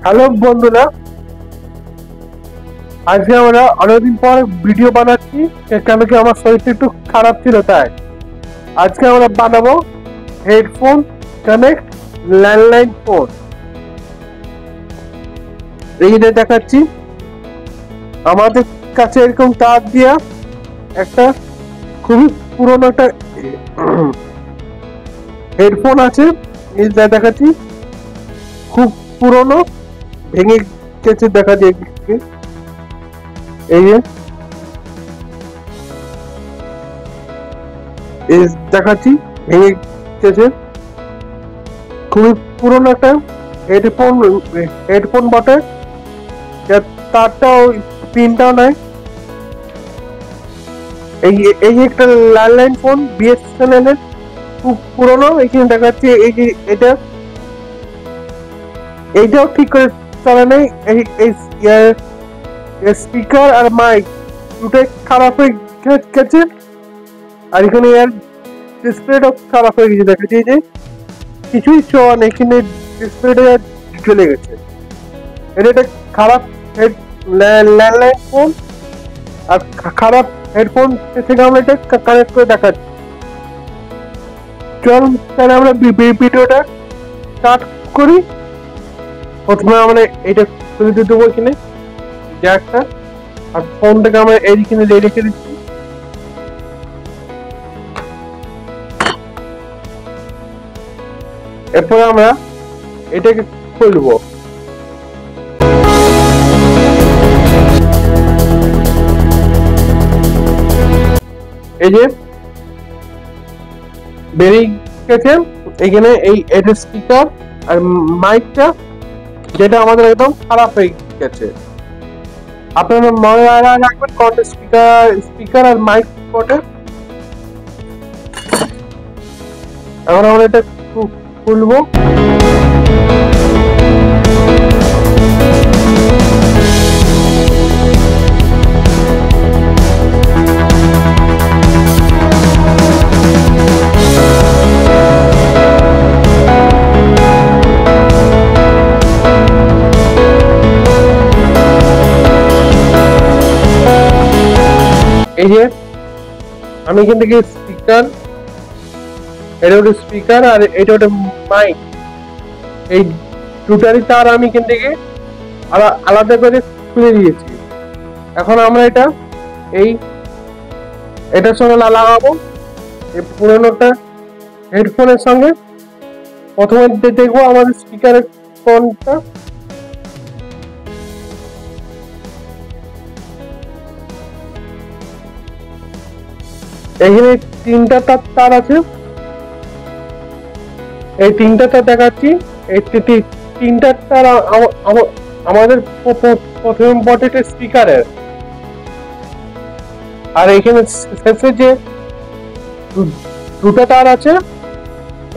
Hello বন্ধুরা, আজকে আমরা অনেকদিন পর ভিডিও বানাচ্ছি কেন কি আমার শরীরটা একটু খারাপ ছিল। তাই আজকে আমরা বানাবো হেডফোন কানেক্ট ল্যান্ডলাইন ফোন। এই যে দেখাচ্ছি, আমাদের কাছে এরকম তার দিয়া একটা খুবই পুরনো একটা হেডফোন আছে। এই যে দেখাচ্ছি, খুব পুরনো, ভেঙে গেছে দেখা যায়। এই যে দেখাচ্ছি, ভেঙে গেছে। খুবই পুরনো একটা হেডফোন হেডফোন বটে, যার তারটাও পিনটাও নাই। এই এই একটা ল্যান্ডলাইন ফোন বিএসএনএল এর, খুব পুরনো। এখানে দেখাচ্ছি এই যে এইটাও ঠিক করে চলে নাই। এই স্পিকার আর মাইক দুটোই খারাপ হয়ে গেছে, আর এখানে এর ডিসপ্লেটাও খারাপ হয়ে গেছে। দেখাচ্ছি এই যে কিছুই শোয়া নেই, এখানে ডিসপ্লেটা চলে গেছে। এটা একটা খারাপ ল্যান্ডলাইন ফোন আর খারাপ হেডফোন থেকে আমরা এটা কানেক্ট করে দেখাচ্ছি। চল তাহলে আমরা ভিডিওটা স্টার্ট করি। প্রথমে আমরা এটা খুলে দিয়ে দেবো এখানে জ্যাকটা, আর ফোনটাকে আমরা এইখানে রেখে দিচ্ছি। এরপরে আমরা এটাকে খুলবো। এই যে বেরিয়ে গেছে এখানে এই স্পিকার আর মাইকটা, যেটা আমাদের একদম খারাপ হয়ে গেছে। আপনারা মনে রাখবেন কোনটা স্পিকার আর মাইক বটে। এখন আমরা এটা খুলবো। এই যে আমি এখান থেকে স্পিকার, এটা ওটা স্পিকার আর এটা ওটা মাইক, এই দুটারই তার আমি এখান থেকে আলাদা করে খুলে দিয়েছি। এখন আমরা এটার সঙ্গে লাগাবো, এই পুরোনোটা হেডফোনের সঙ্গে। প্রথমে দেখবো আমাদের স্পিকারের কোনটা। এখানে তিনটা তার আছে, এই তিনটা তার দেখাচ্ছি। এই তিনটা তার আমাদের প্রথম বটে স্পিকারের, আর এখানে শেষে যে দুটো তার আছে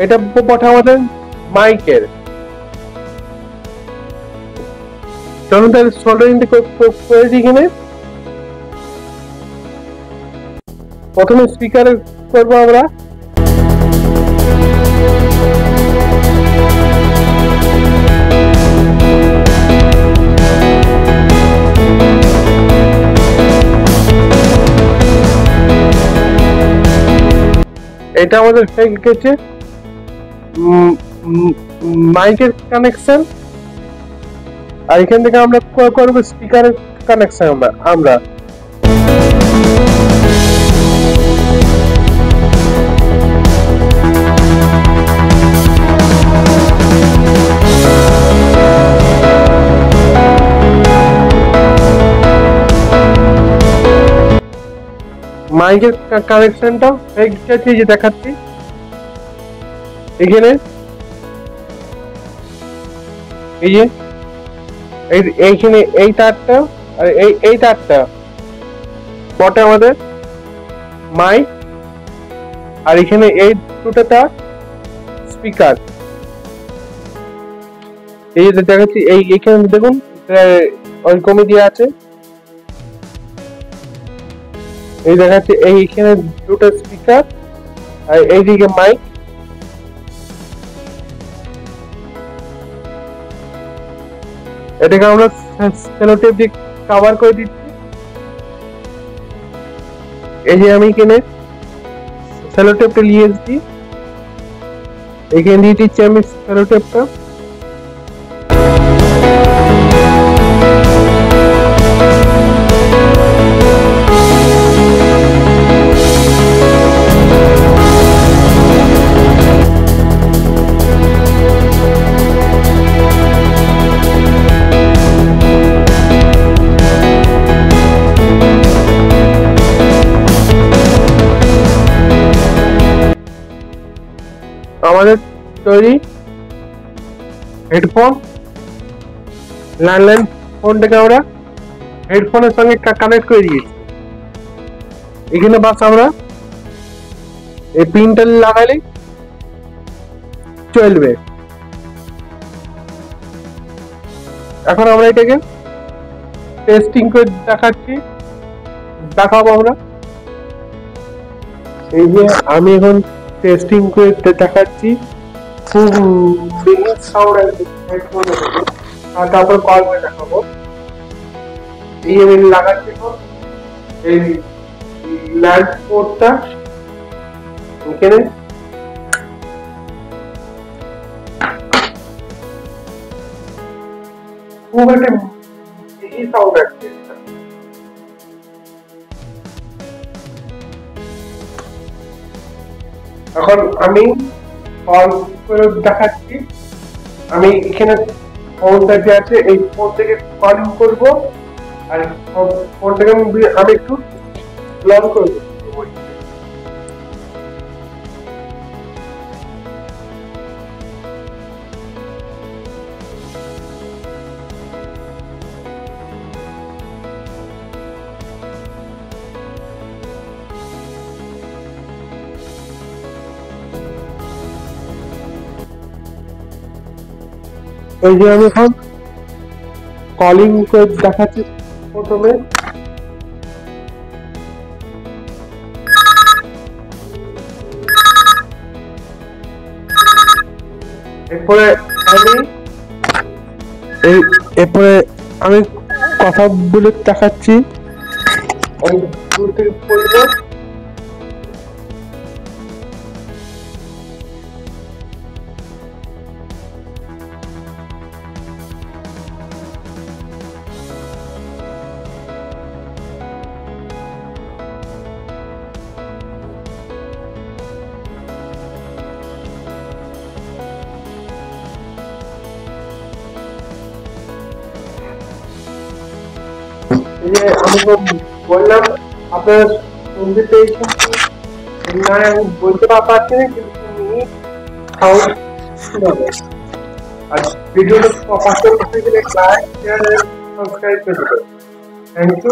এটা বটে আমাদের মাইকের। চলুন তাহলে সোল্ডারিংটা করে দিই। এখানে প্রথমে স্পিকারে করবো আমরা। এটা আমাদের হয়ে গেছে মাইকের কানেকশন, আর এখান থেকে আমরা করবো স্পিকারের কানেকশন। আমরা মাইকের কানেকশনটা হয়ে গেছে, যে দেখাচ্ছি এখানে। এই যে এইখানে এই তারটা আর এই তারটা বটে আমাদের মাইক, আর এখানে এই দুটো তার স্পিকার। এই যে দেখাচ্ছি, এইখানে দেখুন ওরকমই দিয়ে আছে। এই দেখাচ্ছি এইখানে দুটো স্পিকার আর এইদিকে মাইক। এটাকে আমরা সেলো টেপ দিয়ে কভার করে দিচ্ছি। এই যে আমি এখানে সেলো টেপটা নিয়ে এসেছি, এখানে দিয়ে দিচ্ছি আমি সেলো টেপটা। আমাদের তৈরি হেডফোন। ল্যান্ডলাইন ফোনটাকে আমরা হেডফোনের সঙ্গে কানেক্ট করে দিয়েছি। এখানে বাস আমরা এই পিনটা লাগালে চলবে। এখন আমরা এটাকে টেস্টিং করে দেখাবো আমরা। এই যে আমি এখন টেস্টিং করে দেখাচ্ছি, খুব সাউন্ড আসবে হেডফোনে, আর তারপর কল করে দেখাবো। এই আমি লাগাচ্ছি এই ল্যান্ড পোর্টটা এখানে, খুব একটা মিহি সাউন্ড আসছে। এখন আমি কল করে দেখাচ্ছি। আমি এখানে ফোনটা যে আছে এই ফোন থেকে কলিং করবো, আর ফোনটাকে আমি একটু লং করবো। এই যে আমি এখন কলিং করে দেখাচ্ছি প্রথমে। এরপরে আমি কথা বলে দেখাচ্ছি। আমি বললাম আপনারা শুনতে পেয়েছেন না, আমি বলতে পারছি না, কিন্তু সাউন্ড শোনাবে। আর ভিডিওটা পছন্দ হয়ে গেলে লাইক, শেয়ার, সাবস্ক্রাইব করে দেবেন। Thank you.